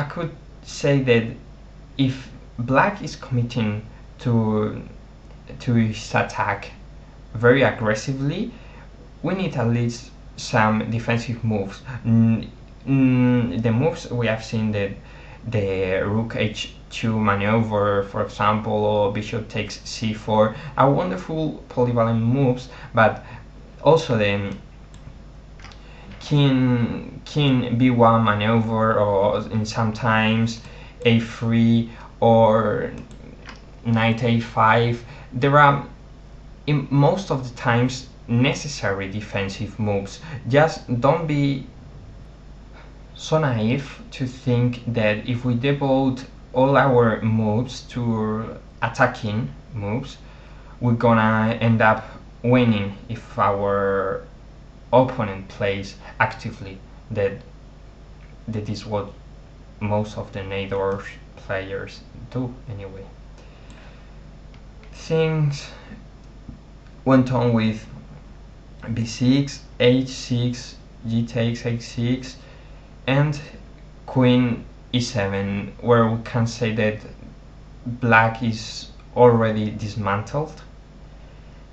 I could say that if black is committing to his attack very aggressively, we need at least some defensive moves. The moves we have seen, the rook h2 maneuver, for example, or bishop takes c4, are wonderful polyvalent moves, but also the king b1 maneuver, or in sometimes a3 or knight a5, there are in most of the times necessary defensive moves. Just don't be so naive to think that if we devote all our moves to attacking moves, we're gonna end up winning if our opponent plays actively. That is what most of the Najdorf players do anyway. Things went on with b6, h6, g takes h6, and queen e7, where we can say that black is already dismantled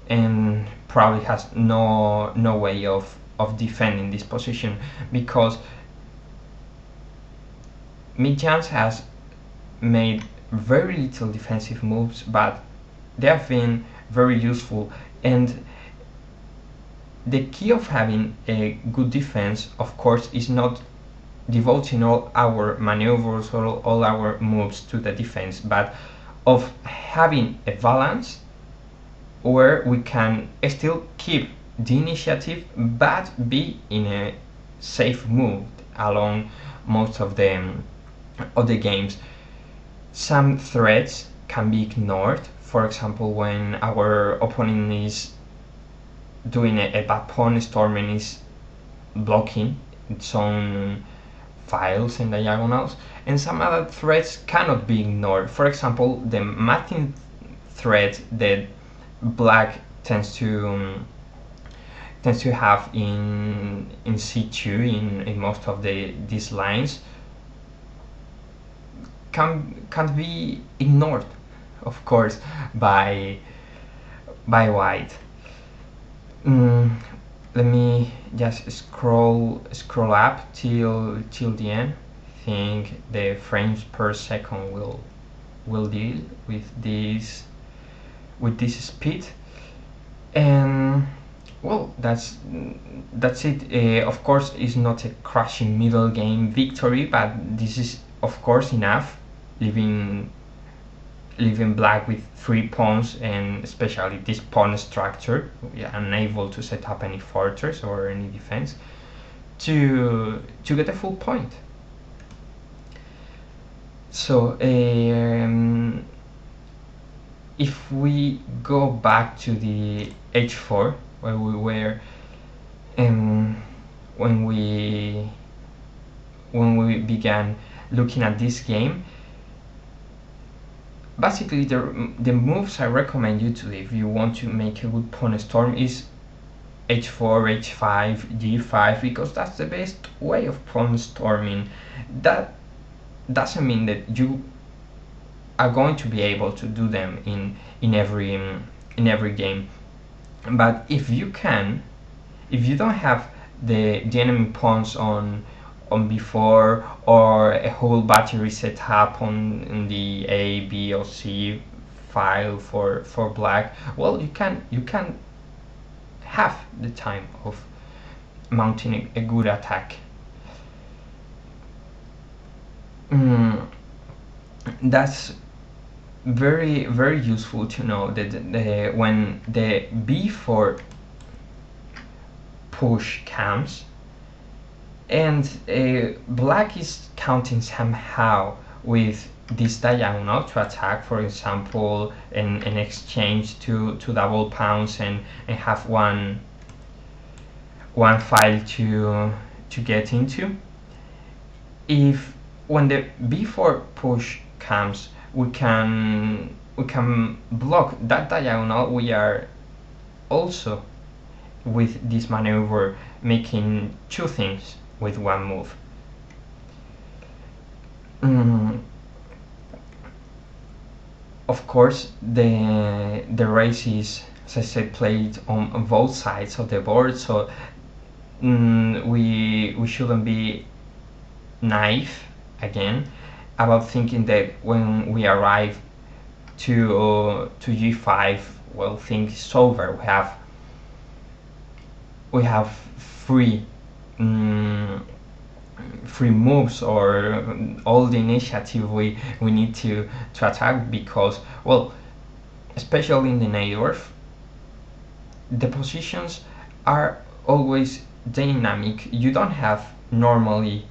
and probably has no way of defending this position, because Mitjans has made very little defensive moves, but they have been very useful. And the key of having a good defense, of course, is not devoting all our maneuvers or all our moves to the defense, but of having a balance where we can still keep the initiative but be in a safe mood along most of the games. Some threats can be ignored. For example, when our opponent is doing a bad pawn storming, is blocking its own files and diagonals, and some other threats cannot be ignored. For example, the matching threat that black tends to have in c2 in most of these lines can't be ignored, of course, by white. Let me just scroll up till the end. I think the frames per second will deal with this speed. And well, that's it. Of course, it's not a crushing middle game victory, but this is of course enough, leaving black with 3 pawns, and especially this pawn structure, unable to set up any fortress or any defense to get a full point. So if we go back to the h4 where we were when we began looking at this game, basically the moves I recommend you to do if you want to make a good pawn storm is h4, h5, g5, because that's the best way of pawn storming. That doesn't mean that you are going to be able to do them in every game, but if you don't have the enemy pawns on b4 or a whole battery set up on the A, B or C file for black, well, you can have the time of mounting a good attack. That's very useful to know that when the b4 push comes and black is counting somehow with this diagonal to attack, for example, an exchange to double pawns and have one file to get into. If when the b4 push comes, we can block that diagonal, we are also with this maneuver making 2 things with 1 move. mm, of course, the race is, as I said, played on both sides of the board, so we shouldn't be naive again about thinking that when we arrive to G5, well, things is over. We have free um, free moves or all the initiative we need to attack, because, well, especially in the Najdorf, the positions are always dynamic. You don't have normally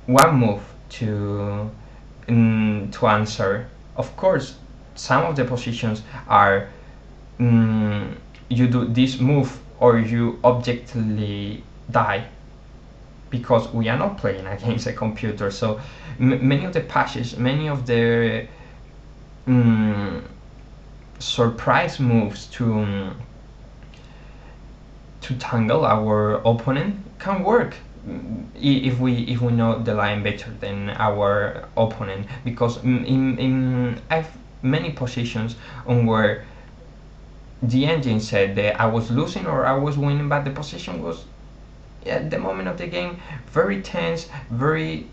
one move to answer. Of course, some of the positions are, mm, you do this move or you objectively die, because we are not playing against a computer. So many of the passes, many of the mm, surprise moves to tangle our opponent can work, if we know the line better than our opponent, because in I've many positions on where the engine said that I was losing or I was winning, but the position was at the moment of the game very tense, very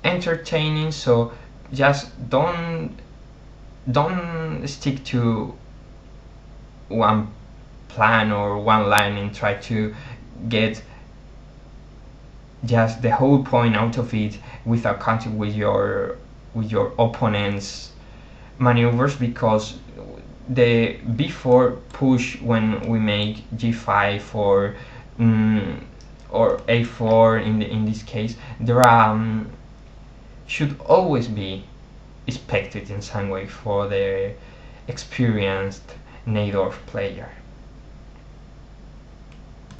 entertaining. So just don't stick to one plan or one line and try to get just the whole point out of it without counting with your opponent's maneuvers, because the before push when we make G5 or A4 in this case, there are should always be expected in some way for the experienced Najdorf player.